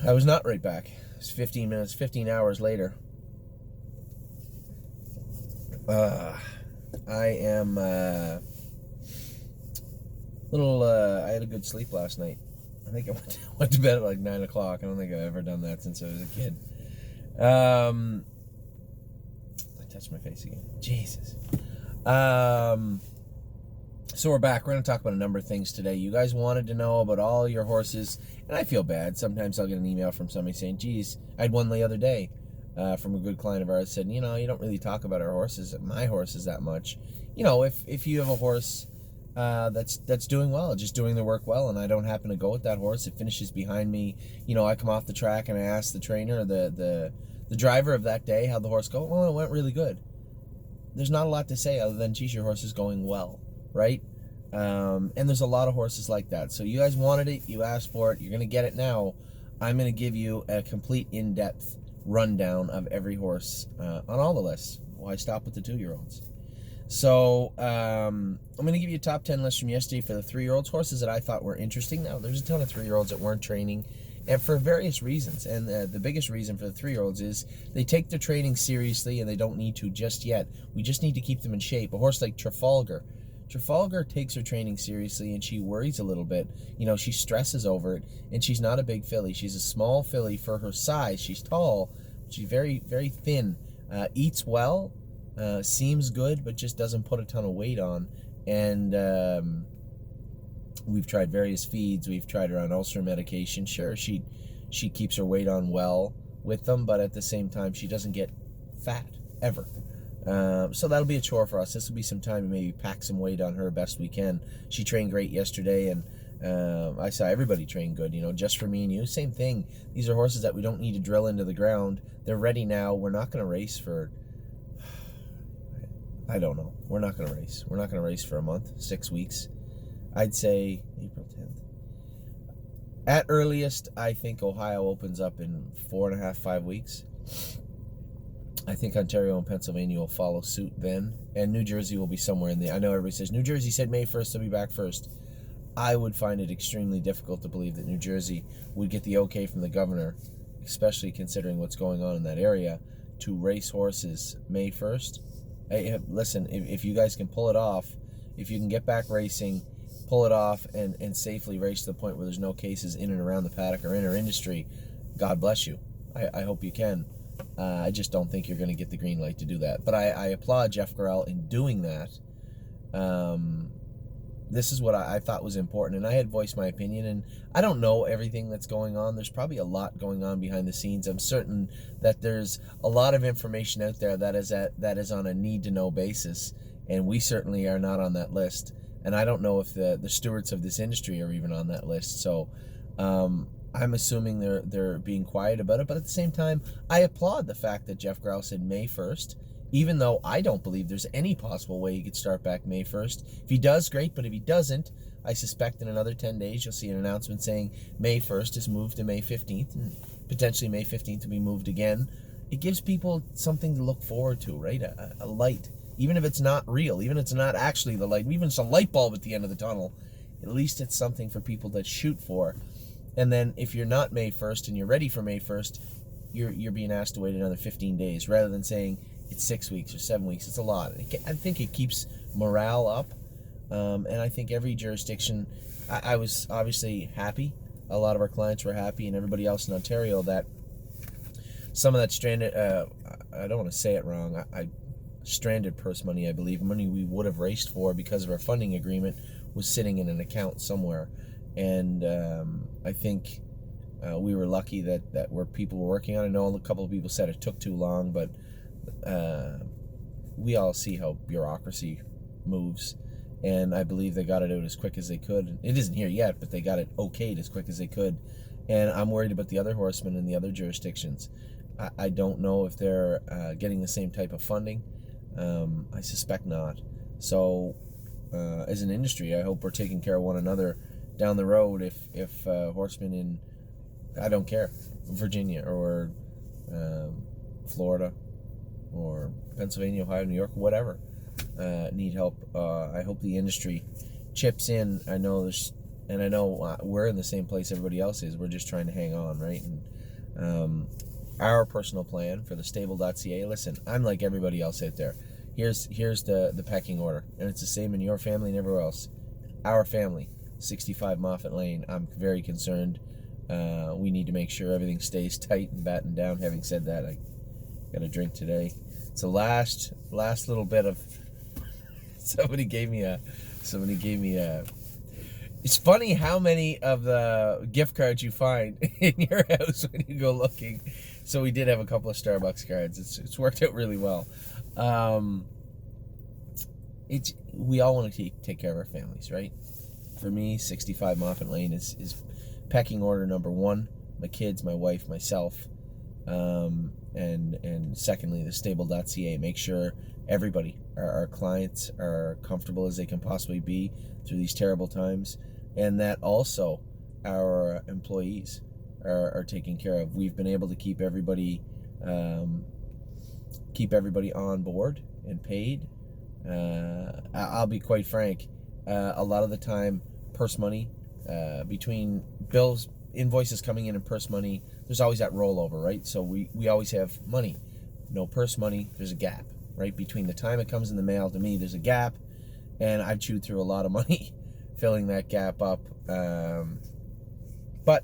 I was not right back. It's 15 hours later. I am I had a good sleep last night. I think I went to bed at like 9 o'clock. I don't think I've ever done that since I was a kid. I touched my face again. Jesus. So we're back. We're going to talk about a number of things today. You guys wanted to know about all your horses, and I feel bad. Sometimes I'll get an email from somebody saying, geez, I had one the other day from a good client of ours said, you don't really talk about our horses, my horses that much. If you have a horse that's doing well, just doing the work well, and I don't happen to go with that horse, it finishes behind me. I come off the track and I ask the trainer, the driver of that day, how'd the horse go? Well, it went really good. There's not a lot to say other than, geez, your horse is going well, right? And there's a lot of horses like that. So you guys wanted it, you asked for it, you're going to get it now. I'm going to give you a complete in-depth rundown of every horse on all the lists. Why stop with the 2-year-olds? So I'm going to give you a top 10 list from yesterday for the 3-year-olds, horses that I thought were interesting. Now, there's a ton of 3-year-olds that weren't training, and for various reasons. And the biggest reason for the 3-year-olds is they take their training seriously, and they don't need to just yet. We just need to keep them in shape. A horse like Trafalgar takes her training seriously, and she worries a little bit. She stresses over it, and she's not a big filly. She's a small filly for her size. She's tall. She's very, very thin. Eats well. Seems good, but just doesn't put a ton of weight on. And we've tried various feeds. We've tried her on ulcer medication. Sure, she keeps her weight on well with them, but at the same time, she doesn't get fat, ever. So that'll be a chore for us. This will be some time to maybe pack some weight on her best we can. She trained great yesterday, and I saw everybody train good, just for me and you. Same thing. These are horses that we don't need to drill into the ground. They're ready now. We're not going to race for... I don't know. We're not going to race. We're not going to race for a month, 6 weeks. I'd say April 10th. At earliest, I think Ohio opens up in 4.5, 5 weeks. I think Ontario and Pennsylvania will follow suit then, and New Jersey will be somewhere in there. I know everybody says, New Jersey said May 1st, they'll be back first. I would find it extremely difficult to believe that New Jersey would get the okay from the governor, especially considering what's going on in that area, to race horses May 1st. Hey, listen, if you guys can pull it off, if you can get back racing, pull it off, and safely race to the point where there's no cases in and around the paddock or in our industry, God bless you. I hope you can. I just don't think you're going to get the green light to do that. But I applaud Jeff Gorell in doing that. This is what I thought was important, and I had voiced my opinion, and I don't know everything that's going on. There's probably a lot going on behind the scenes. I'm certain that there's a lot of information out there that is on a need-to-know basis, and we certainly are not on that list. And I don't know if the stewards of this industry are even on that list. So I'm assuming they're being quiet about it, but at the same time, I applaud the fact that Jeff Gorell said May 1st, even though I don't believe there's any possible way he could start back May 1st. If he does, great, but if he doesn't, I suspect in another 10 days you'll see an announcement saying May 1st is moved to May 15th, and potentially May 15th will be moved again. It gives people something to look forward to, right? A light. Even if it's not real, even if it's not actually the light, even if it's a light bulb at the end of the tunnel, at least it's something for people to shoot for. And then if you're not May 1st and you're ready for May 1st, you're being asked to wait another 15 days rather than saying it's 6 weeks or 7 weeks. It's a lot. I think it keeps morale up. And I think every jurisdiction, I was obviously happy. A lot of our clients were happy, and everybody else in Ontario, that some of that stranded, I don't want to say it wrong, stranded purse money, I believe, money we would have raced for because of our funding agreement, was sitting in an account somewhere. And I think we were lucky that where people were working on it. I know a couple of people said it took too long, but we all see how bureaucracy moves, and I believe they got it out as quick as they could. It isn't here yet, but they got it okayed as quick as they could. And I'm worried about the other horsemen in the other jurisdictions. I don't know if they're getting the same type of funding. I suspect not. So as an industry, I hope we're taking care of one another down the road. If horsemen in, I don't care, Virginia or Florida or Pennsylvania, Ohio, New York, whatever, need help, I hope the industry chips in. I know there's And I know we're in the same place everybody else is. We're just trying to hang on, right? And our personal plan for the stable.ca, listen, I'm like everybody else out there. Here's the pecking order, and it's the same in your family and everywhere else. Our family, 65 Moffat Lane. I'm very concerned. We need to make sure everything stays tight and battened down. Having said that, I got a drink today. It's the last little bit of. Somebody gave me a. It's funny how many of the gift cards you find in your house when you go looking. So we did have a couple of Starbucks cards. It's worked out really well. We all want to take care of our families, right? For me, 65 Moffat Lane is pecking order number one. My kids, my wife, myself, and secondly, the stable.ca. Make sure everybody, our clients, are comfortable as they can possibly be through these terrible times, and that also our employees are taken care of. We've been able to keep everybody on board and paid. I'll be quite frank. A lot of the time, purse money, between bills, invoices coming in and purse money, there's always that rollover, right? So we always have money. No purse money, there's a gap, right? Between the time it comes in the mail to me, there's a gap, and I've chewed through a lot of money filling that gap up. But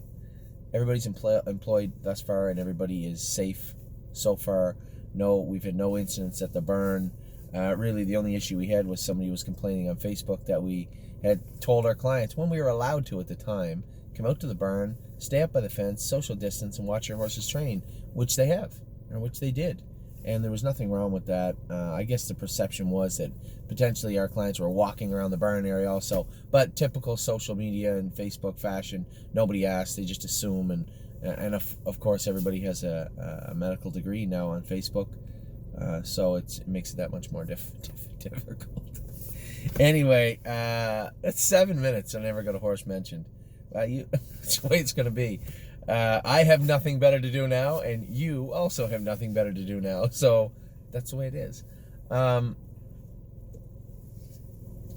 everybody's employed thus far, and everybody is safe so far. We've had no incidents at the burn. Really, the only issue we had was somebody was complaining on Facebook that we had told our clients, when we were allowed to at the time, come out to the barn, stay up by the fence, social distance, and watch your horses train, which they have, or which they did. And there was nothing wrong with that. I guess the perception was that potentially our clients were walking around the barn area also. But typical social media and Facebook fashion, nobody asked, they just assume. And of course, everybody has a medical degree now on Facebook. So it makes it that much more difficult. Anyway, it's 7 minutes. I never got a horse mentioned. That's the way it's going to be. I have nothing better to do now, and you also have nothing better to do now. So that's the way it is.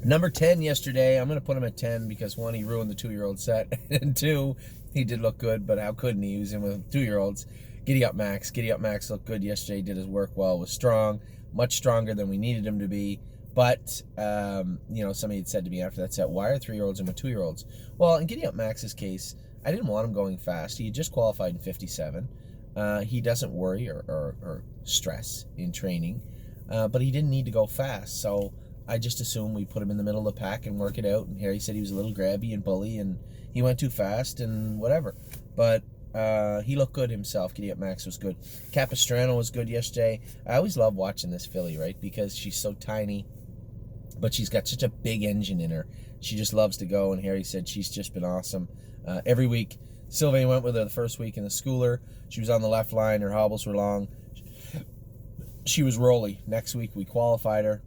Number 10 yesterday, I'm going to put him at 10 because, one, he ruined the 2-year-old set, and two, he did look good, but how couldn't he? He was in with 2-year-olds. Giddy Up Max. Giddy Up Max looked good yesterday, did his work well, was strong, much stronger than we needed him to be. But, somebody had said to me after that set, why are 3-year-olds in with 2-year-olds? Well, in Giddy Up Max's case, I didn't want him going fast. He had just qualified in 57. He doesn't worry or stress in training, but he didn't need to go fast. So I just assumed we put him in the middle of the pack and work it out. And Harry said he was a little grabby and bully, and he went too fast and whatever. But he looked good himself. Giddy Up Max was good. Capistrano was good yesterday. I always love watching this filly, right? Because she's so tiny, but she's got such a big engine in her. She just loves to go, and Harry said she's just been awesome. Every week, Sylvain went with her the first week in the schooler. She was on the left line. Her hobbles were long. She was rolly. Next week, we qualified her.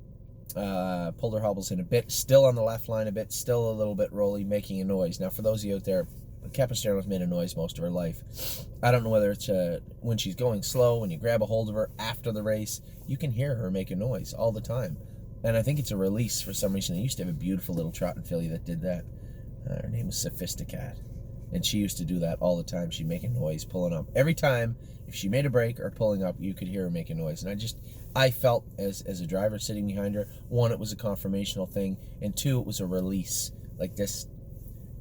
Pulled her hobbles in a bit. Still on the left line a bit. Still a little bit rolly, making a noise. Now, for those of you out there, Capistrano's made a noise most of her life. I don't know whether it's when she's going slow, when you grab a hold of her after the race, you can hear her make a noise all the time. And I think it's a release for some reason. They used to have a beautiful little trotting filly that did that. Her name was Sophisticat. And she used to do that all the time. She'd make a noise pulling up. Every time, if she made a break or pulling up, you could hear her make a noise. And I felt as a driver sitting behind her, one, it was a confirmational thing, and two, it was a release. Like, this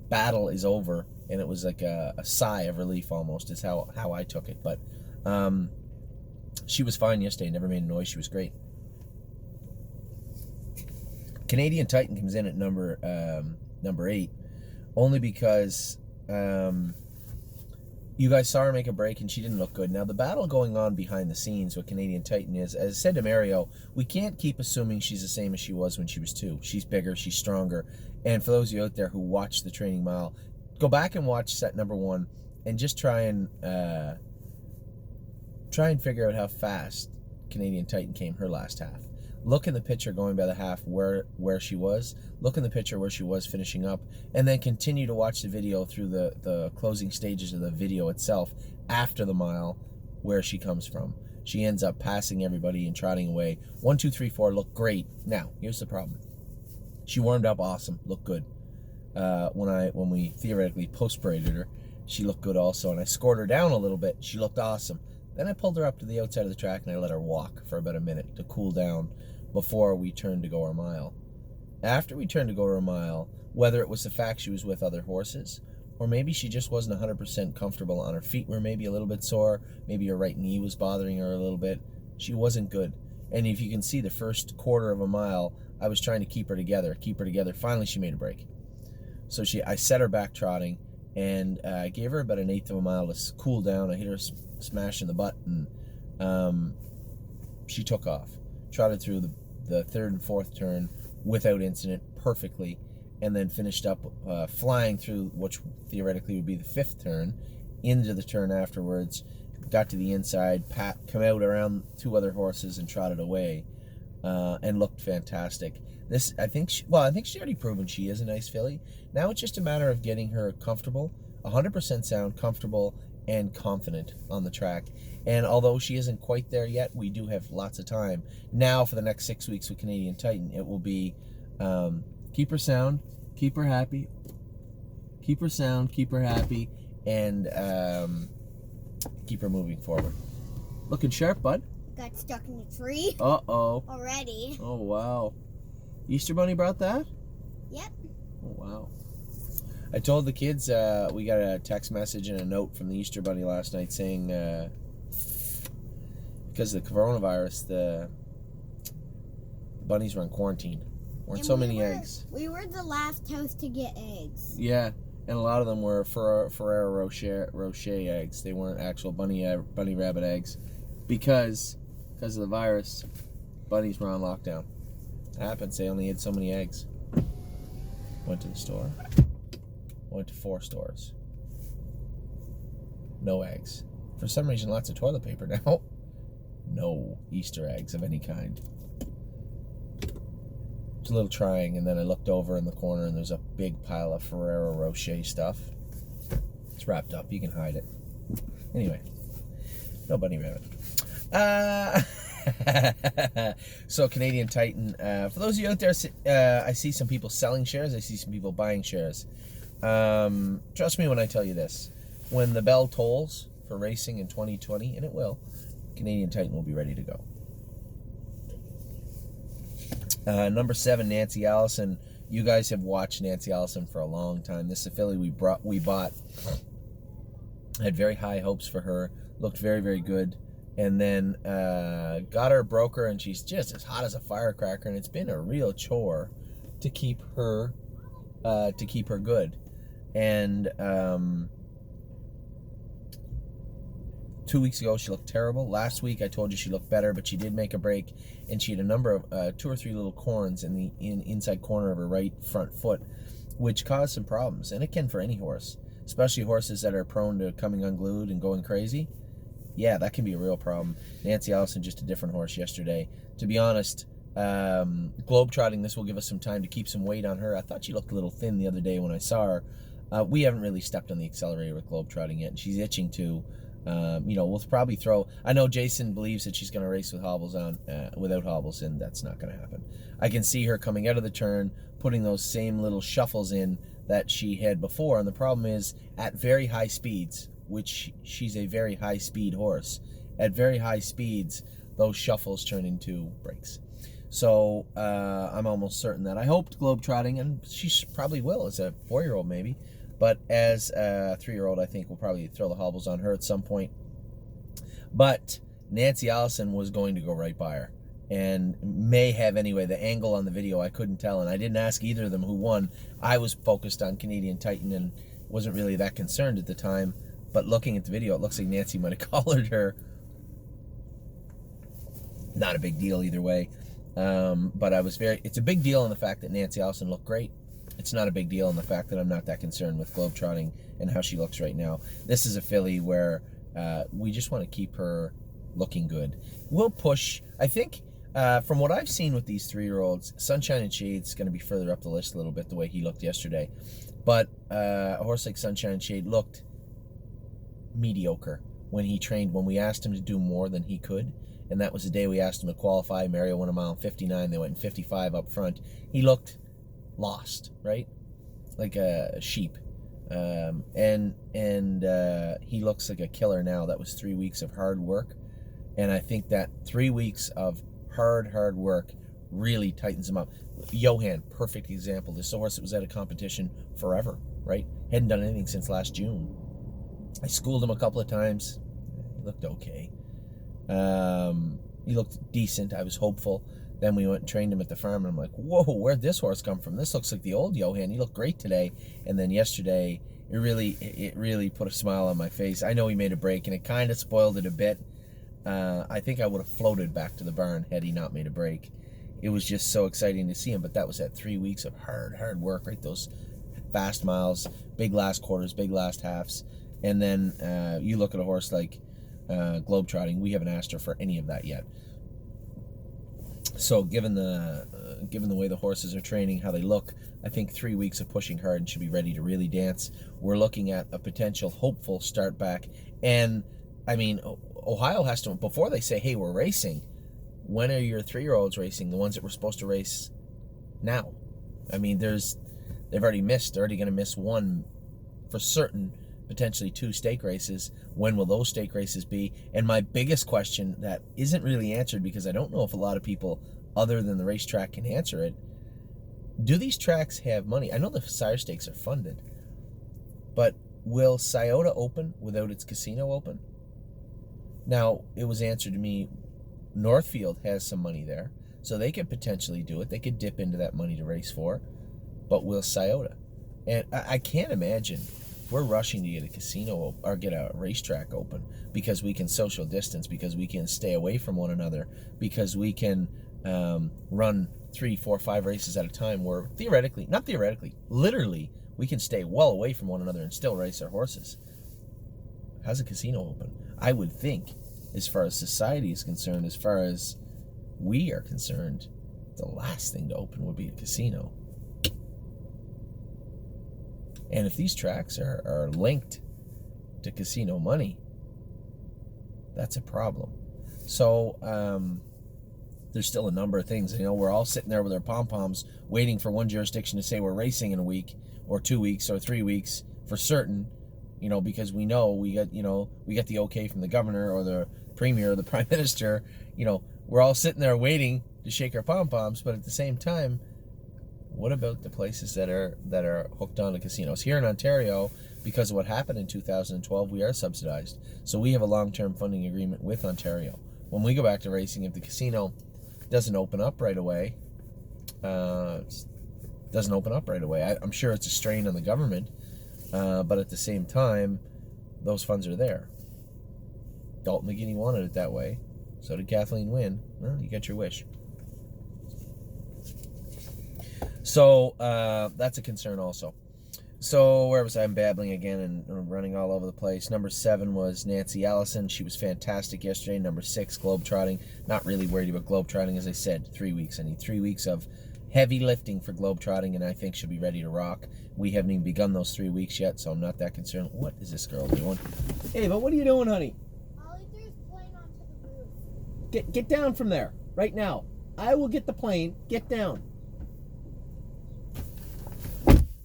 battle is over, and it was like a sigh of relief almost is how I took it. But she was fine yesterday, never made a noise. She was great. Canadian Titan comes in at number 8, only because you guys saw her make a break and she didn't look good. Now, the battle going on behind the scenes with Canadian Titan is, as I said to Mario, we can't keep assuming she's the same as she was when she was 2. She's bigger, she's stronger. And for those of you out there who watch the training mile, go back and watch set number 1 and just try and figure out how fast Canadian Titan came her last half. Look in the picture going by the half where she was. Look in the picture where she was finishing up. And then continue to watch the video through the closing stages of the video itself after the mile where she comes from. She ends up passing everybody and trotting away. 1, 2, 3, 4 look great. Now, here's the problem. She warmed up awesome. Looked good. when we theoretically post-paraded her, she looked good also, and I scored her down a little bit. She looked awesome. Then I pulled her up to the outside of the track and I let her walk for about a minute to cool down before we turned to go our mile. After we turned to go our mile, whether it was the fact she was with other horses, or maybe she just wasn't 100% comfortable on her feet, were maybe a little bit sore, maybe her right knee was bothering her a little bit, she wasn't good. And if you can see the first quarter of a mile, I was trying to keep her together. Finally, she made a break. So I set her back trotting, and I gave her about an eighth of a mile to cool down. I hit her smash in the butt, and she took off. Trotted through the third and fourth turn without incident perfectly, and then finished up flying through, which theoretically would be the fifth turn, into the turn afterwards. Got to the inside, come out around two other horses and trotted away, and looked fantastic. I think she's already proven she is a nice filly. Now it's just a matter of getting her comfortable, 100% sound, comfortable, and confident on the track. And although she isn't quite there yet, we do have lots of time. Now for the next 6 weeks with Canadian Titan, it will be keep her sound, keep her happy, keep her sound, keep her happy, and keep her moving forward. Looking sharp, bud. Got stuck in the tree. Uh-oh. Already. Oh, wow. Easter Bunny brought that? Yep. Oh, wow. I told the kids, we got a text message and a note from the Easter Bunny last night saying, because of the coronavirus, the bunnies were in quarantine. Weren't so many eggs. We were the last house to get eggs. Yeah, and a lot of them were Ferrero Rocher eggs. They weren't actual bunny rabbit eggs. Because of the virus, bunnies were on lockdown. It happens. They only had so many eggs. Went to the store. Went to 4 stores. No eggs. For some reason, lots of toilet paper now. No Easter eggs of any kind. It's a little trying, and then I looked over in the corner, and there's a big pile of Ferrero Rocher stuff. It's wrapped up. You can hide it. Anyway, no bunny rabbit. So Canadian Titan. For those of you out there, I see some people selling shares. I see some people buying shares. Trust me when I tell you this. When the bell tolls for racing in 2020, and it will, Canadian Titan will be ready to go. Number 7, Nancy Allison. You guys have watched Nancy Allison for a long time. This is a filly we bought. I had very high hopes for her. Looked very, very good. And then got her broker, and she's just as hot as a firecracker. And it's been a real chore to keep her good. And 2 weeks ago she looked terrible. Last week I told you she looked better, but she did make a break, and she had a number of 2 or 3 little corns in the inside corner of her right front foot, which caused some problems. And it can for any horse, especially horses that are prone to coming unglued and going crazy. Yeah, that can be a real problem. Nancy Allison, just a different horse yesterday. To be honest, Globetrotting, this will give us some time to keep some weight on her. I thought she looked a little thin the other day when I saw her. We haven't really stepped on the accelerator with Globetrotting yet, and she's itching to. We'll probably throw. I know Jason believes that she's going to race with hobbles on, without hobbles, and that's not going to happen. I can see her coming out of the turn, putting those same little shuffles in that she had before, and the problem is at very high speeds, which she's a very high speed horse. At very high speeds, those shuffles turn into breaks. So I'm almost certain that. I hoped Globetrotting, and she probably will as a 4-year-old maybe. But as a 3-year-old, I think we'll probably throw the hobbles on her at some point. But Nancy Allison was going to go right by her. And may have anyway. The angle on the video, I couldn't tell. And I didn't ask either of them who won. I was focused on Canadian Titan and wasn't really that concerned at the time. But looking at the video, it looks like Nancy might have collared her. Not a big deal either way. But it's a big deal in the fact that Nancy Allison looked great. It's not a big deal in the fact that I'm not that concerned with Globetrotting and how she looks right now. This is a filly where we just want to keep her looking good. We'll push, I think, from what I've seen with these 3-year-olds, Sunshine and Shade's going to be further up the list a little bit the way he looked yesterday. But a horse like Sunshine and Shade looked mediocre when he trained, when we asked him to do more than he could. And that was the day we asked him to qualify. Mario went a mile in 59. They went in 55 up front. He looked lost, right? like a sheep. And he looks like a killer now. That was 3 weeks of hard work. And I think that 3 weeks of hard work really tightens him up. Johan, perfect example. This horse that was at a competition forever, right? Hadn't done anything since last June. I schooled him a couple of times. He looked okay. He looked decent. I was hopeful. Then we went and trained him at the farm, and I'm like, whoa, where'd this horse come from? This looks like the old Johan. He looked great today. And then yesterday, it really put a smile on my face. I know he made a break, and it kind of spoiled it a bit. I think I would have floated back to the barn had he not made a break. It was just so exciting to see him, but that was at 3 weeks of hard work, right? Those fast miles, big last quarters, big last halves. And then you look at a horse like Globetrotting. We haven't asked her for any of that yet. So given the way the horses are training, how they look, I think 3 weeks of pushing hard and should be ready to really dance. We're looking at a potential hopeful start back. And I mean, Ohio has to, before they say, hey, we're racing, when are your 3-year-olds racing? The ones that were supposed to race now. I mean, they've already missed. They're already going to miss one for certain, potentially 2 stake races. When will those stake races be? And my biggest question that isn't really answered, because I don't know if a lot of people other than the racetrack can answer it, do these tracks have money? I know the sire stakes are funded, but will Scioto open without its casino open? Now, it was answered to me, Northfield has some money there, so they could potentially do it. They could dip into that money to race for, but will Scioto? And I can't imagine we're rushing to get a casino or get a racetrack open because we can social distance, because we can stay away from one another, because we can run 3, 4, 5 races at a time where literally, we can stay well away from one another and still race our horses. How's a casino open? I would think, as far as society is concerned, as far as we are concerned, the last thing to open would be a casino. And if these tracks are linked to casino money, that's a problem. So there's still a number of things. You know, we're all sitting there with our pom-poms waiting for one jurisdiction to say we're racing in a week or 2 weeks or 3 weeks for certain, you know, because we get the okay from the governor or the premier or the prime minister. You know, we're all sitting there waiting to shake our pom-poms, but at the same time, what about the places that are hooked on to casinos? Here in Ontario, because of what happened in 2012, we are subsidized. So we have a long-term funding agreement with Ontario. When we go back to racing, if the casino doesn't open up right away, I'm sure it's a strain on the government, but at the same time, those funds are there. Dalton McGuinney wanted it that way. So did Kathleen Wynne. Well, you get your wish. So that's a concern also. So where was I? I'm babbling again and running all over the place. Number 7 was Nancy Allison. She was fantastic yesterday. Number 6, Globetrotting. Not really worried about Globetrotting. As I said, 3 weeks. I need 3 weeks of heavy lifting for Globetrotting, and I think she'll be ready to rock. We haven't even begun those 3 weeks yet, so I'm not that concerned. What is this girl doing? Ava, what are you doing, honey? Oliver's playing onto the roof. Get down from there right now. I will get the plane. Get down.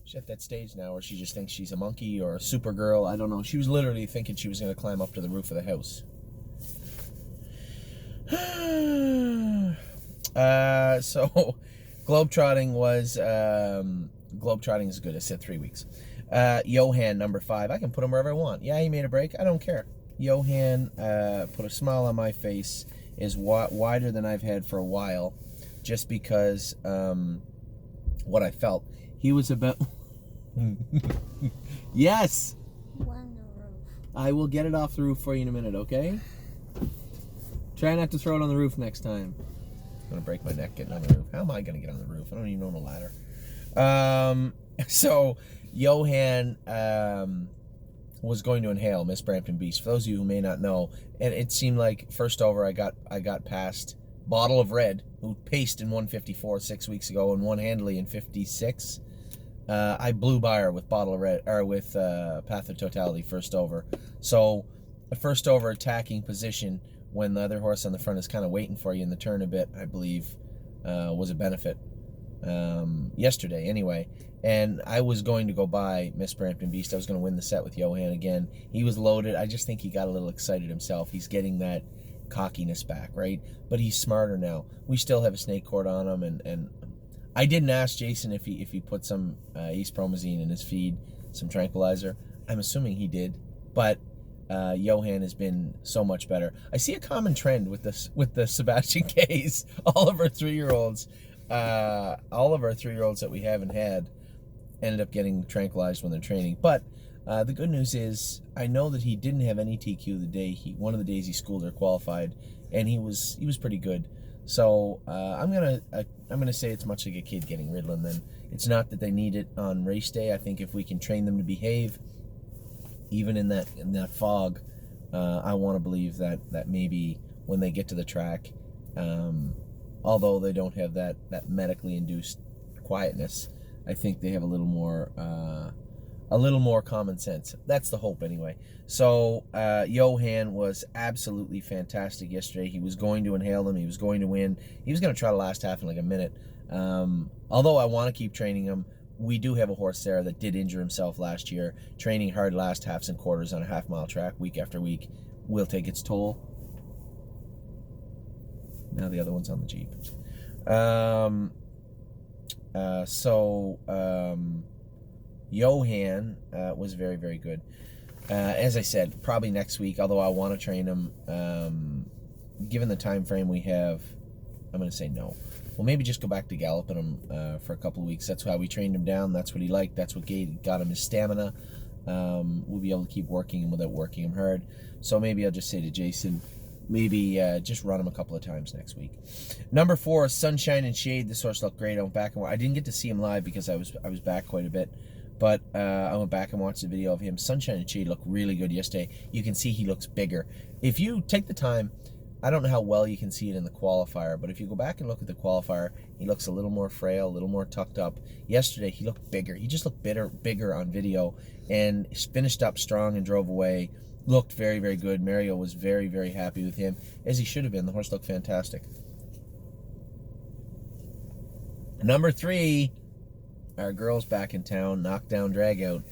She's at that stage now where she just thinks she's a monkey or a Supergirl. I don't know. She was literally thinking she was going to climb up to the roof of the house. So, Globetrotting is good. I said 3 weeks. Johan, number 5. I can put him wherever I want. Yeah, he made a break. I don't care. Johan put a smile on my face. Is wider than I've had for a while, just because what I felt. He was about... Yes! On the roof. I will get it off the roof for you in a minute, okay? Try not to throw it on the roof next time. I'm going to break my neck getting on the roof. How am I going to get on the roof? I don't even own a ladder. So, Johan was going to inhale Miss Brampton Beast. For those of you who may not know, and it seemed like first over I got past Bottle of Red, who paced in 154 6 weeks ago and won handily in 56. I blew by her with Bottle of Red, or with Path of Totality first over. So a first over attacking position when the other horse on the front is kind of waiting for you in the turn a bit, I believe, was a benefit. yesterday anyway, and I was going to go buy Miss Brampton Beast. I was going to win the set with Johan again. He was loaded. I just think he got a little excited himself. He's getting that cockiness back, right? But he's smarter now. We still have a snake cord on him, and I didn't ask Jason if he put some East Promazine in his feed, some tranquilizer. I'm assuming he did, but Johan has been so much better. I see a common trend with the Sebastian K's. All of our 3-year-olds that we haven't had ended up getting tranquilized when they're training. But the good news is I know that he didn't have any TQ the day one of the days he schooled or qualified, and he was pretty good. So I'm gonna say it's much like a kid getting Ritalin. Then it's not that they need it on race day. I think if we can train them to behave, even in that fog, I want to believe that maybe when they get to the track, although they don't have that medically induced quietness, I think they have a little more common sense. That's the hope anyway. So Johan was absolutely fantastic yesterday. He was going to inhale them. He was going to win. He was going to try the last half in like a minute. Although I want to keep training him, we do have a horse, Sarah, that did injure himself last year. Training hard last halves and quarters on a half-mile track week after week will take its toll. Now the other one's on the Jeep. Johan was very, very good. As I said, probably next week, although I want to train him, given the time frame we have, I'm going to say no. We'll maybe just go back to galloping him for a couple of weeks. That's how we trained him down. That's what he liked. That's what got him his stamina. We'll be able to keep working him without working him hard. So maybe I'll just say to Jason, maybe just run him a couple of times next week. Number 4, Sunshine and Shade. This horse looked great. I went back and I didn't get to see him live because I was back quite a bit. But I went back and watched the video of him. Sunshine and Shade looked really good yesterday. You can see he looks bigger. If you take the time, I don't know how well you can see it in the qualifier, but if you go back and look at the qualifier, he looks a little more frail, a little more tucked up. Yesterday, he looked bigger. He just looked bigger on video, and finished up strong and drove away. Looked very, very good. Mario was very, very happy with him, as he should have been. The horse looked fantastic. Number 3, our girl's back in town, Knockdown Dragout.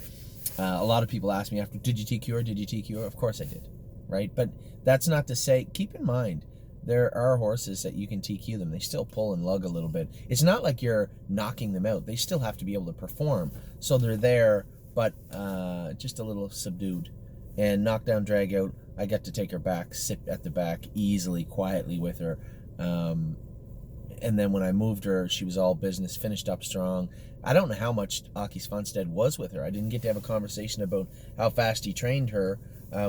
A lot of people ask me after, did you TQ her? Did you TQ her? Of course I did, right? But that's not to say, keep in mind, there are horses that you can TQ them. They still pull and lug a little bit. It's not like you're knocking them out. They still have to be able to perform. So they're there, but just a little subdued. And Knockdown Dragout, I got to take her back, sit at the back easily, quietly with her. And then when I moved her, she was all business, finished up strong. I don't know how much Aki Svanstedt was with her. I didn't get to have a conversation about how fast he trained her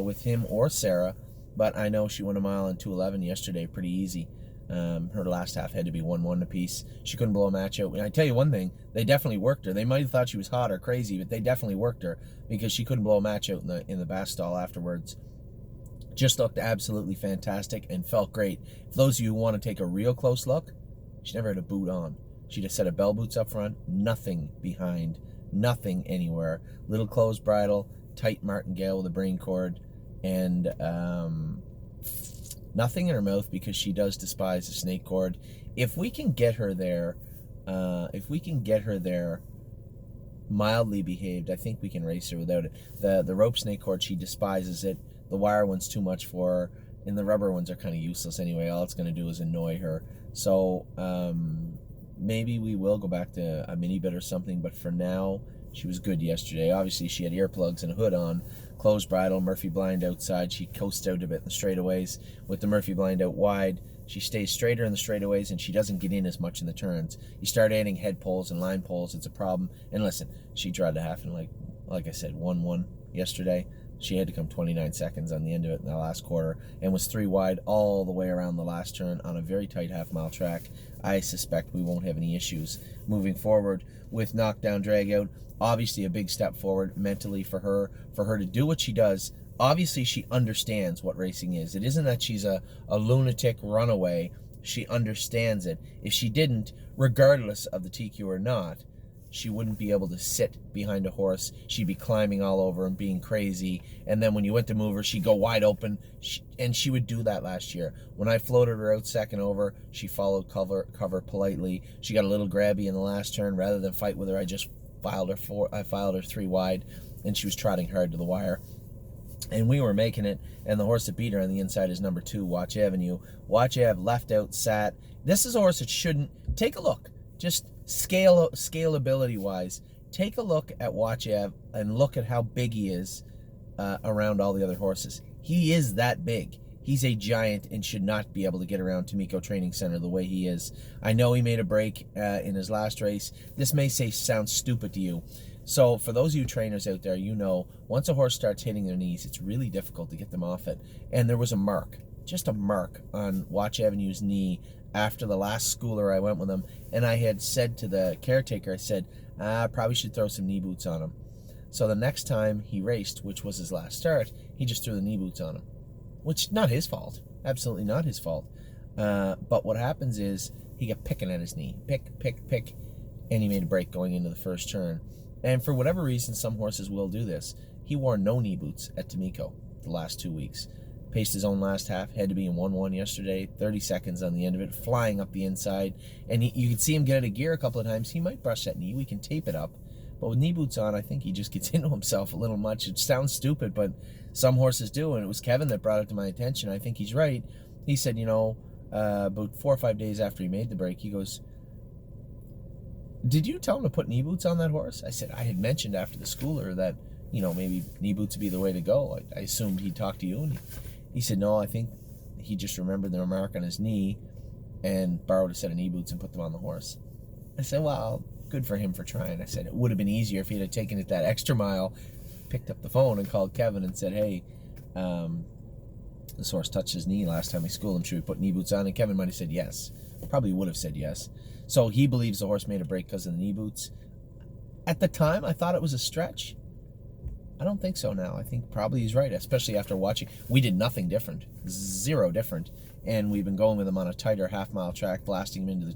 with him or Sarah, but I know she went a mile and 2:11 yesterday, pretty easy. Her last half had to be 1-1 apiece. She couldn't blow a match out. And I tell you one thing, they definitely worked her. They might have thought she was hot or crazy, but they definitely worked her because she couldn't blow a match out in the bass stall afterwards. Just looked absolutely fantastic and felt great. For those of you who want to take a real close look, she never had a boot on. She just had a bell boots up front, nothing behind, nothing anywhere. Little closed bridle, tight martingale with a brain cord, and nothing in her mouth because she does despise the snake cord. If we can get her there, mildly behaved, I think we can race her without it. The rope snake cord, she despises it. The wire one's too much for her, and the rubber ones are kind of useless anyway. All it's going to do is annoy her. So maybe we will go back to a mini bit or something, but for now, she was good yesterday. Obviously, she had earplugs and a hood on, closed bridle, Murphy blind outside. She coasts out a bit in the straightaways. With the Murphy blind out wide, she stays straighter in the straightaways, and she doesn't get in as much in the turns. You start adding head poles and line poles, it's a problem. And listen, she tried to half in, like I said, 1-1 yesterday. She had to come 29 seconds on the end of it in the last quarter and was 3 wide all the way around the last turn on a very tight half-mile track. I suspect we won't have any issues moving forward with Knockdown Dragout. Obviously a big step forward mentally for her to do what she does. Obviously she understands what racing is. It isn't that she's a lunatic runaway. She understands it. If she didn't, regardless of the TQ or not, she wouldn't be able to sit behind a horse. She'd be climbing all over and being crazy. And then when you went to move her, she'd go wide open. And she would do that last year. When I floated her out second over, she followed cover politely. She got a little grabby in the last turn. Rather than fight with her, I just filed her 3 wide, and she was trotting hard to the wire. And we were making it, and the horse that beat her on the inside is number 2, Watch Avenue. Watch Ave left out, sat. This is a horse that shouldn't. Take a look. Just scalability-wise, take a look at Watch Ave and look at how big he is around all the other horses. He is that big. He's a giant and should not be able to get around Tomiko Training Center the way he is. I know he made a break in his last race. This may sound stupid to you. So for those of you trainers out there, you know, once a horse starts hitting their knees, it's really difficult to get them off it. And there was a mark, just a mark on Watch Avenue's knee after the last schooler I went with him. And I had said to the caretaker, I said, I probably should throw some knee boots on him. So the next time he raced, which was his last start, he just threw the knee boots on him. Which, not his fault. Absolutely not his fault. But what happens is he got picking at his knee. Pick. And he made a break going into the first turn. And for whatever reason, some horses will do this. He wore no knee boots at Tomiko the last 2 weeks. Paced his own last half. Had to be in 1-1 yesterday. 30 seconds on the end of it. Flying up the inside. And you could see him get out of gear a couple of times. He might brush that knee. We can tape it up. But with knee boots on, I think he just gets into himself a little much. It sounds stupid, but some horses do. And it was Kevin that brought it to my attention. I think he's right. He said, about 4 or 5 days after he made the break, he goes, did you tell him to put knee boots on that horse? I said, I had mentioned after the schooler that, maybe knee boots would be the way to go. I assumed he'd talk to you. And he said, no, I think he just remembered the remark on his knee and borrowed a set of knee boots and put them on the horse. I said, well, good for him for trying. I said, it would have been easier if he had taken it that extra mile, picked up the phone and called Kevin and said, hey, this horse touched his knee last time we schooled him. Should we put knee boots on? And Kevin might have said yes. Probably would have said yes. So he believes the horse made a break because of the knee boots. At the time, I thought it was a stretch. I don't think so now. I think probably he's right, especially after watching. We did nothing different, 0 different. And we've been going with him on a tighter half-mile track, blasting him into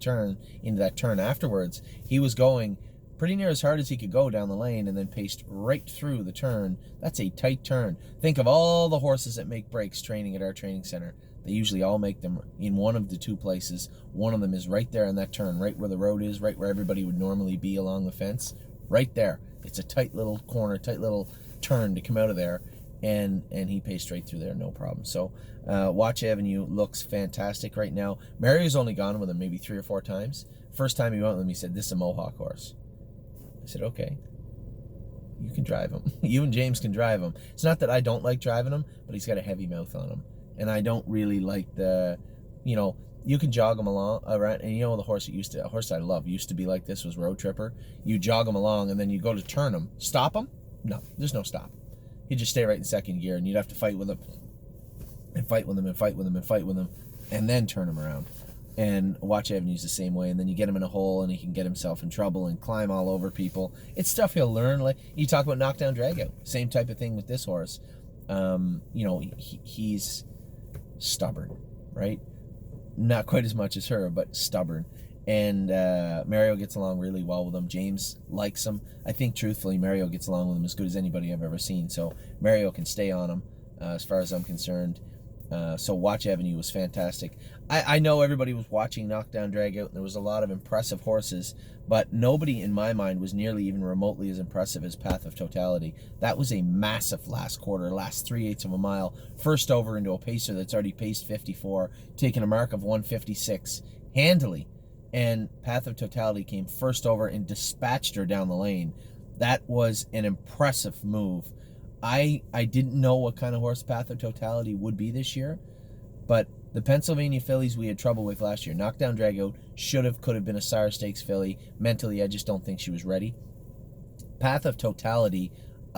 that turn afterwards. He was going pretty near as hard as he could go down the lane and then paced right through the turn. That's a tight turn. Think of all the horses that make breaks training at our training center. They usually all make them in one of the 2 places. One of them is right there in that turn, right where the road is, right where everybody would normally be along the fence. Right there. It's a tight little corner, tight little turn to come out of there. And he paced straight through there, no problem. So Watch Avenue looks fantastic right now. Mario's only gone with him maybe 3 or 4 times. First time he went with him, he said, this is a Mohawk horse. I said, okay. You can drive him. You and James can drive him. It's not that I don't like driving him, but he's got a heavy mouth on him. And I don't really like the, you can jog him along around. And the horse a horse I love used to be like this was Road Tripper. You jog him along and then you go to turn him. Stop him? No, there's no stop. He'd just stay right in second gear and you'd have to fight with him and fight with him and fight with him and fight with him and then turn him around. And Watch Avenue's the same way. And then you get him in a hole and he can get himself in trouble and climb all over people. It's stuff he'll learn. Like you talk about knockdown drag out. Same type of thing with this horse. He's stubborn, right? Not quite as much as her, but stubborn. And Mario gets along really well with him. James likes him. I think, truthfully, Mario gets along with him as good as anybody I've ever seen. So Mario can stay on him as far as I'm concerned. So Watch Avenue was fantastic. I know everybody was watching Knockdown Drag Out, and there was a lot of impressive horses, but nobody in my mind was nearly even remotely as impressive as Path of Totality. That was a massive last quarter, last 3/8 of a mile, first over into a pacer that's already paced 54, taking a mark of 156 handily. And Path of Totality came first over and dispatched her down the lane. That was an impressive move. I didn't know what kind of horse Path of Totality would be this year, but the Pennsylvania fillies we had trouble with last year. Knockdown Drag Out could have been a Sire Stakes filly. Mentally, I just don't think she was ready. Path of Totality,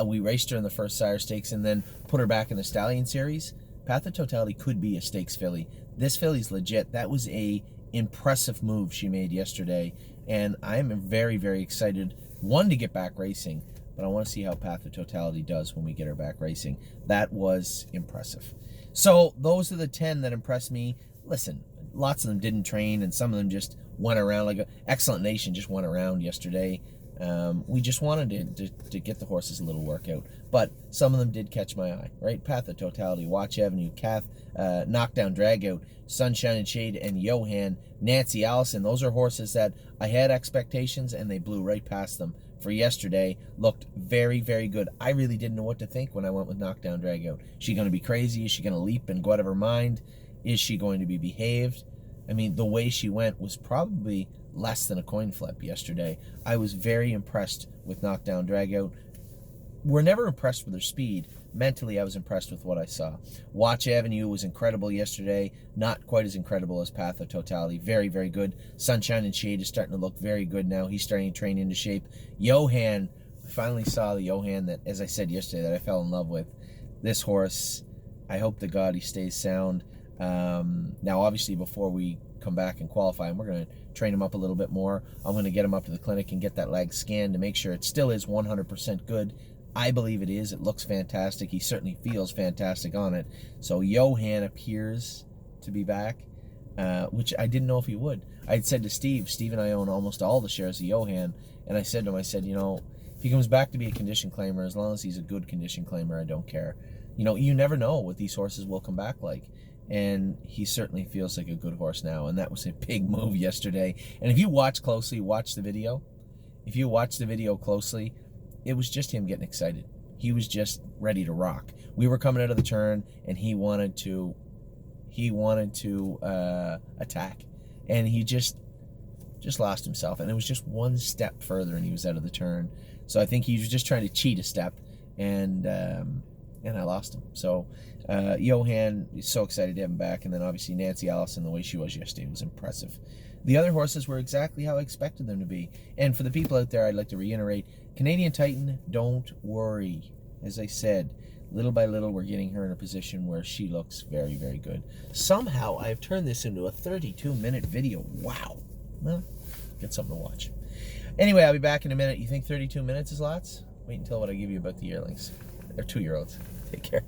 we raced her in the first Sire Stakes and then put her back in the Stallion Series. Path of Totality could be a stakes filly. This filly's legit. That was a impressive move she made yesterday, and I am very, very excited, one, to get back racing, but I want to see how Path of Totality does when we get her back racing. That was impressive. So those are the 10 that impressed me. Listen, lots of them didn't train, and some of them just went around. Like Excellent Nation just went around yesterday. We just wanted to get the horses a little workout, but some of them did catch my eye, right? Path of Totality, Watch Avenue, Kath, Knockdown Dragout, Sunshine and Shade, and Johan, Nancy, Allison. Those are horses that I had expectations, and they blew right past them. For yesterday, looked very, very good. I really didn't know what to think when I went with Knockdown Dragout. Is she going to be crazy? Is she going to leap and go out of her mind? Is she going to be behaved? I mean, the way she went was probably less than a coin flip yesterday. I was very impressed with Knockdown Dragout. We're never impressed with her speed. Mentally, I was impressed with what I saw. Watch Avenue was incredible yesterday. Not quite as incredible as Path of Totality. Very, very good. Sunshine and Shade is starting to look very good now. He's starting to train into shape. Johan, I finally saw the Johan that, as I said yesterday, that I fell in love with. This horse, I hope to God he stays sound. Now, obviously, before we come back and qualify him, we're going to train him up a little bit more. I'm going to get him up to the clinic and get that leg scanned to make sure it still is 100% good. I believe it is. It looks fantastic. He certainly feels fantastic on it. So Johan appears to be back, which I didn't know if he would. I'd said to Steve and I own almost all the shares of Johan, and I said to him, I said, you know, if he comes back to be a condition claimer, as long as he's a good condition claimer, I don't care. You know, you never know what these horses will come back like. And he certainly feels like a good horse now, and that was a big move yesterday. And if you watch closely, watch the video. If you watch the video closely, it was just him getting excited. He was just ready to rock. We were coming out of the turn, and he wanted to attack, and he just lost himself. And it was just one step further, and he was out of the turn. So I think he was just trying to cheat a step, and I lost him. So Johan is so excited to have him back, and then obviously Nancy, Allison, the way she was yesterday was impressive. The other horses were exactly how I expected them to be. And for the people out there, I'd like to reiterate, Canadian Titan, don't worry. As I said, little by little, we're getting her in a position where she looks very, very good. Somehow, I've turned this into a 32-minute video. Wow. Well, get something to watch. Anyway, I'll be back in a minute. You think 32 minutes is lots? Wait until what I give you about the yearlings. They're 2-year-olds. Take care.